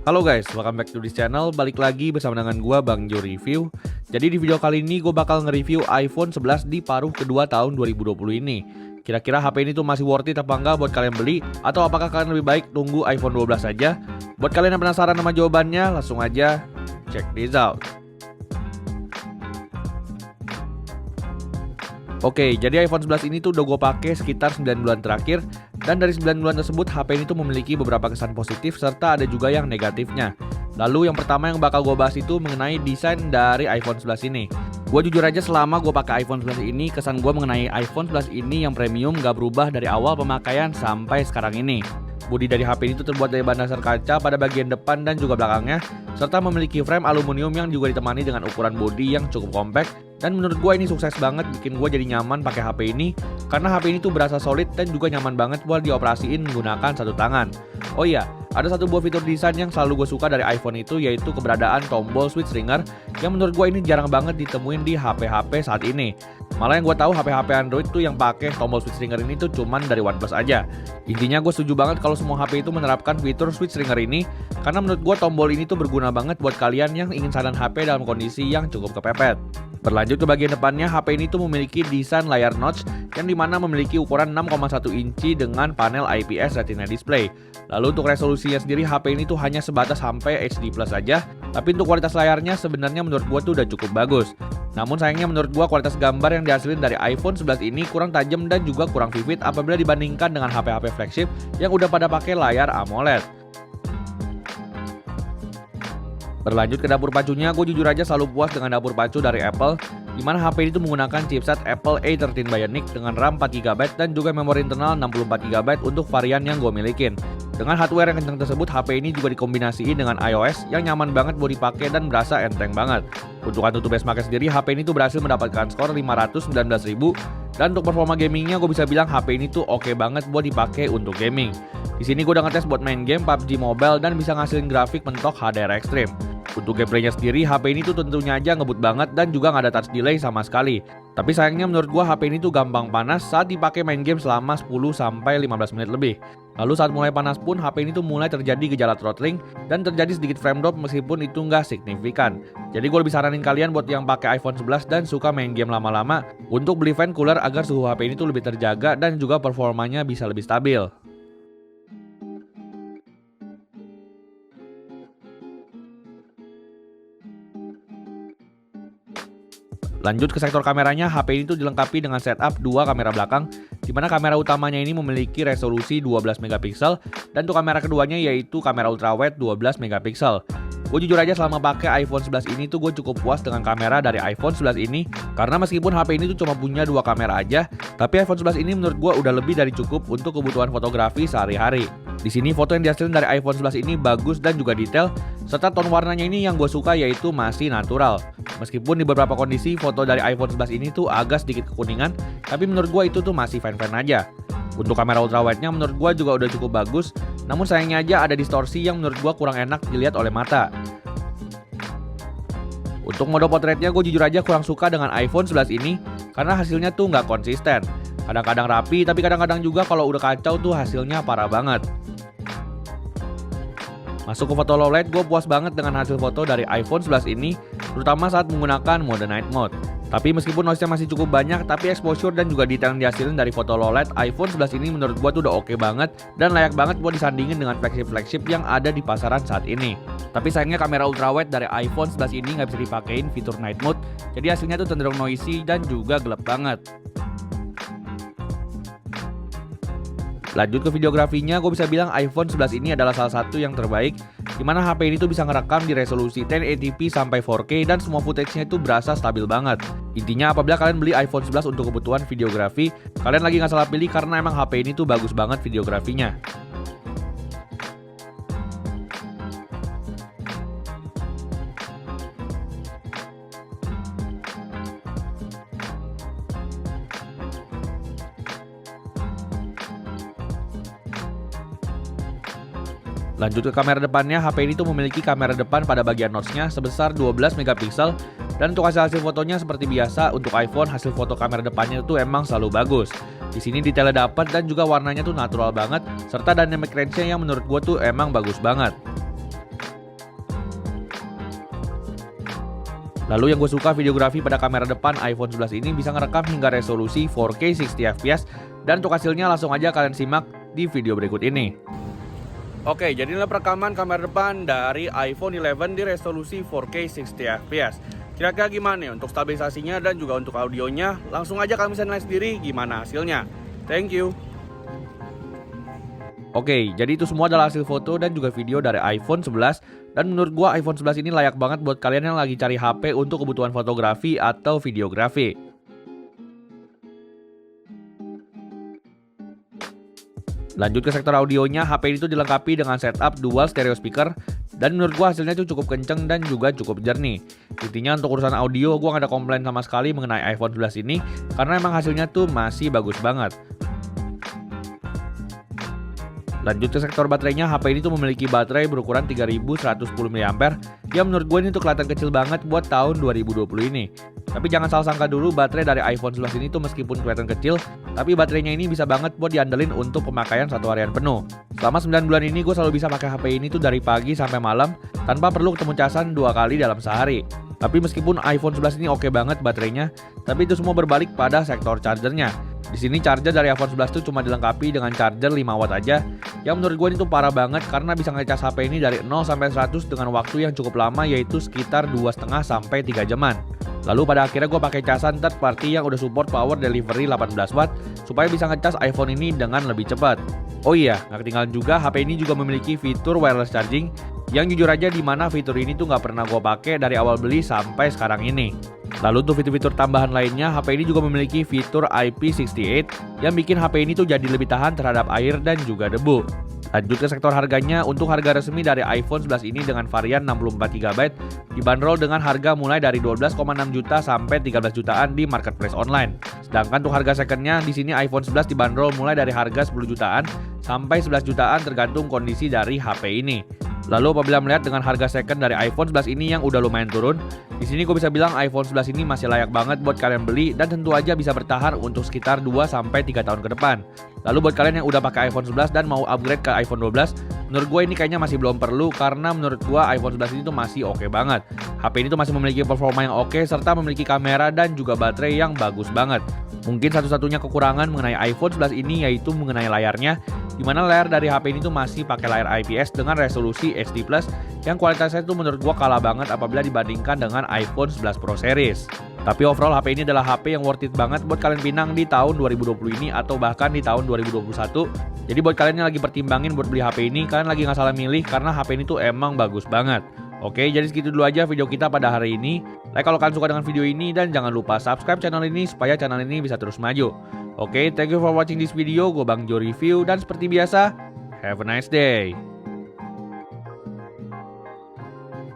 Halo guys, welcome back to this channel. Balik lagi bersama dengan gua Bang Jo Review. Jadi di video kali ini gue bakal nge-review iPhone 11 di paruh kedua tahun 2020 ini. Kira-kira HP ini tuh masih worth it apa enggak buat kalian beli? Atau apakah kalian lebih baik tunggu iPhone 12 saja? Buat kalian yang penasaran sama jawabannya, langsung aja check this out. Oke, jadi iPhone 11 ini tuh udah gue pakai sekitar 9 bulan terakhir. Dan dari 9 bulan tersebut, HP ini tuh memiliki beberapa kesan positif serta ada juga yang negatifnya. Lalu yang pertama yang bakal gue bahas itu mengenai desain dari iPhone 11 ini. Gue jujur aja selama gue pakai iPhone 11 ini, kesan gue mengenai iPhone 11 ini yang premium gak berubah dari awal pemakaian sampai sekarang ini. Bodi dari HP ini tuh terbuat dari bahan dasar kaca pada bagian depan dan juga belakangnya, serta memiliki frame aluminium yang juga ditemani dengan ukuran bodi yang cukup kompak. Dan menurut gue ini sukses banget bikin gue jadi nyaman pakai HP ini, karena HP ini tuh berasa solid dan juga nyaman banget buat dioperasiin menggunakan satu tangan. Oh iya, ada satu buah fitur desain yang selalu gue suka dari iPhone itu, yaitu keberadaan tombol switch ringer yang menurut gue ini jarang banget ditemuin di HP-HP saat ini. Malah yang gue tahu HP-HP Android tuh yang pakai tombol switch ringer ini tuh cuman dari OnePlus aja. Intinya gue setuju banget kalau semua HP itu menerapkan fitur switch ringer ini, karena menurut gue tombol ini tuh berguna banget buat kalian yang ingin silent HP dalam kondisi yang cukup kepepet. Berlanjut ke bagian depannya, HP ini tuh memiliki desain layar notch yang dimana memiliki ukuran 6,1 inci dengan panel IPS Retina display. Lalu untuk resolusinya sendiri, HP ini tuh hanya sebatas sampai HD Plus saja, tapi untuk kualitas layarnya sebenarnya menurut gua tuh udah cukup bagus. Namun sayangnya menurut gua kualitas gambar yang dihasilin dari iPhone 11 ini kurang tajam dan juga kurang vivid apabila dibandingkan dengan HP-HP flagship yang udah pada pakai layar AMOLED. Berlanjut ke dapur pacunya, gue jujur aja selalu puas dengan dapur pacu dari Apple, dimana HP ini tuh menggunakan chipset Apple A13 Bionic dengan RAM 4GB dan juga memori internal 64GB untuk varian yang gue milikin. Dengan hardware yang kencang tersebut, HP ini juga dikombinasiin dengan iOS yang nyaman banget buat dipakai dan berasa enteng banget. Untuk Antutu benchmark sendiri, HP ini tuh berhasil mendapatkan skor 519.000, dan untuk performa gamingnya gue bisa bilang HP ini tuh oke banget buat dipakai untuk gaming. Di sini gue udah ngetes buat main game PUBG Mobile dan bisa ngasilin grafik mentok HDR ekstrim. Untuk gameplaynya sendiri, HP ini tuh tentunya aja ngebut banget dan juga nggak ada touch delay sama sekali. Tapi sayangnya menurut gua HP ini tuh gampang panas saat dipakai main game selama 10-15 menit lebih. Lalu saat mulai panas pun HP ini tuh mulai terjadi gejala throttling dan terjadi sedikit frame drop meskipun itu nggak signifikan. Jadi gue lebih saranin kalian buat yang pakai iPhone 11 dan suka main game lama-lama untuk beli fan cooler agar suhu HP ini tuh lebih terjaga dan juga performanya bisa lebih stabil. Lanjut ke sektor kameranya, HP ini tuh dilengkapi dengan setup dua kamera belakang, di mana kamera utamanya ini memiliki resolusi 12 megapiksel dan untuk kamera keduanya yaitu kamera ultrawide 12 megapiksel. Gue jujur aja selama pakai iPhone 11 ini tuh gue cukup puas dengan kamera dari iPhone 11 ini, karena meskipun HP ini tuh cuma punya dua kamera aja, tapi iPhone 11 ini menurut gue udah lebih dari cukup untuk kebutuhan fotografi sehari-hari. Di sini foto yang dihasilkan dari iPhone 11 ini bagus dan juga detail, serta tone warnanya ini yang gue suka yaitu masih natural. Meskipun di beberapa kondisi foto dari iPhone 11 ini tuh agak sedikit kekuningan, tapi menurut gue itu tuh masih fine-fine aja. Untuk kamera ultrawide-nya menurut gue juga udah cukup bagus, namun sayangnya aja ada distorsi yang menurut gue kurang enak dilihat oleh mata. Untuk mode potretnya gue jujur aja kurang suka dengan iPhone 11 ini, karena hasilnya tuh nggak konsisten. Kadang-kadang rapi, tapi kadang-kadang juga kalau udah kacau tuh hasilnya parah banget. Masuk ke foto low light, gue puas banget dengan hasil foto dari iPhone 11 ini, terutama saat menggunakan mode night mode. Tapi meskipun noise-nya masih cukup banyak, tapi exposure dan juga detail yang dihasilin dari foto low light iPhone 11 ini menurut gue tuh udah oke banget dan layak banget buat disandingin dengan flagship-flagship yang ada di pasaran saat ini. Tapi sayangnya kamera ultrawide dari iPhone 11 ini nggak bisa dipakein fitur night mode, jadi hasilnya tuh cenderung noisy dan juga gelap banget. Lanjut ke videografinya, gue bisa bilang iPhone 11 ini adalah salah satu yang terbaik, dimana HP ini tuh bisa ngerekam di resolusi 1080p sampai 4K dan semua footage-nya itu berasa stabil banget. Intinya apabila kalian beli iPhone 11 untuk kebutuhan videografi, kalian lagi nggak salah pilih karena emang HP ini tuh bagus banget videografinya. Lanjut ke kamera depannya, HP ini tuh memiliki kamera depan pada bagian notch-nya sebesar 12 megapiksel dan untuk hasil fotonya seperti biasa untuk iPhone hasil foto kamera depannya tuh emang selalu bagus. Di sini detailnya dapat dan juga warnanya tuh natural banget serta dynamic range-nya yang menurut gue tuh emang bagus banget. Lalu yang gue suka videografi pada kamera depan iPhone 11 ini bisa ngerekam hingga resolusi 4K 60fps, dan untuk hasilnya langsung aja kalian simak di video berikut ini. Oke, jadi inilah perekaman kamera depan dari iPhone 11 di resolusi 4K 60fps. Kira-kira gimana ya untuk stabilisasinya dan juga untuk audionya? Langsung aja kalian bisa nilai sendiri gimana hasilnya. Thank you. Oke, jadi itu semua adalah hasil foto dan juga video dari iPhone 11. Dan menurut gua iPhone 11 ini layak banget buat kalian yang lagi cari HP untuk kebutuhan fotografi atau videografi. Lanjut ke sektor audionya, HP ini tuh dilengkapi dengan setup dual stereo speaker. Dan menurut gua hasilnya tuh cukup kenceng dan juga cukup jernih. Intinya untuk urusan audio gua gak ada komplain sama sekali mengenai iPhone 11 ini, karena emang hasilnya tuh masih bagus banget. Lanjut ke sektor baterainya, HP ini tuh memiliki baterai berukuran 3110 mAh, yang menurut gue ini tuh kelihatan kecil banget buat tahun 2020 ini. Tapi jangan salah sangka dulu, baterai dari iPhone 11 ini tuh meskipun kelihatan kecil, tapi baterainya ini bisa banget buat diandelin untuk pemakaian satu harian penuh. Selama 9 bulan ini gue selalu bisa pakai HP ini tuh dari pagi sampai malam, tanpa perlu ketemu casan 2 kali dalam sehari. Tapi meskipun iPhone 11 ini oke banget baterainya, tapi itu semua berbalik pada sektor chargernya. Di sini charger dari iPhone 11 tuh cuma dilengkapi dengan charger 5 watt aja, yang menurut gue ini tuh parah banget karena bisa ngecas HP ini dari 0 sampai 100 dengan waktu yang cukup lama, yaitu sekitar 2,5 sampai 3 jaman. Lalu pada akhirnya gue pakai casan third party yang udah support power delivery 18 watt supaya bisa ngecas iPhone ini dengan lebih cepat. Oh iya, nggak ketinggalan juga HP ini juga memiliki fitur wireless charging, yang jujur aja dimana fitur ini tuh nggak pernah gue pakai dari awal beli sampai sekarang ini. Lalu untuk fitur-fitur tambahan lainnya, HP ini juga memiliki fitur IP68 yang bikin HP ini tuh jadi lebih tahan terhadap air dan juga debu. Lanjut ke sektor harganya, untuk harga resmi dari iPhone 11 ini dengan varian 64GB dibanderol dengan harga mulai dari 12,6 juta sampai 13 jutaan di marketplace online. Sedangkan untuk harga secondnya di sini iPhone 11 dibanderol mulai dari harga 10 jutaan sampai 11 jutaan tergantung kondisi dari HP ini. Lalu apabila melihat dengan harga second dari iPhone 11 ini yang udah lumayan turun, di sini gue bisa bilang iPhone 11 ini masih layak banget buat kalian beli dan tentu aja bisa bertahan untuk sekitar 2 sampai 3 tahun ke depan. Lalu buat kalian yang udah pakai iPhone 11 dan mau upgrade ke iPhone 12, menurut gue ini kayaknya masih belum perlu karena menurut gue iPhone 11 ini tuh masih oke banget. HP ini tuh masih memiliki performa yang oke serta memiliki kamera dan juga baterai yang bagus banget. Mungkin satu-satunya kekurangan mengenai iPhone 11 ini yaitu mengenai layarnya, di mana layar dari HP ini tuh masih pakai layar IPS dengan resolusi HD+, yang kualitasnya tuh menurut gua kalah banget apabila dibandingkan dengan iPhone 11 Pro Series. Tapi overall HP ini adalah HP yang worth it banget buat kalian pinang di tahun 2020 ini atau bahkan di tahun 2021. Jadi buat kalian yang lagi pertimbangin buat beli HP ini, kalian lagi nggak salah milih karena HP ini tuh emang bagus banget. Oke, jadi segitu dulu aja video kita pada hari ini. Like kalau kalian suka dengan video ini dan jangan lupa subscribe channel ini supaya channel ini bisa terus maju. Oke, thank you for watching this video. Gue Bang Jo Review dan seperti biasa, have a nice day.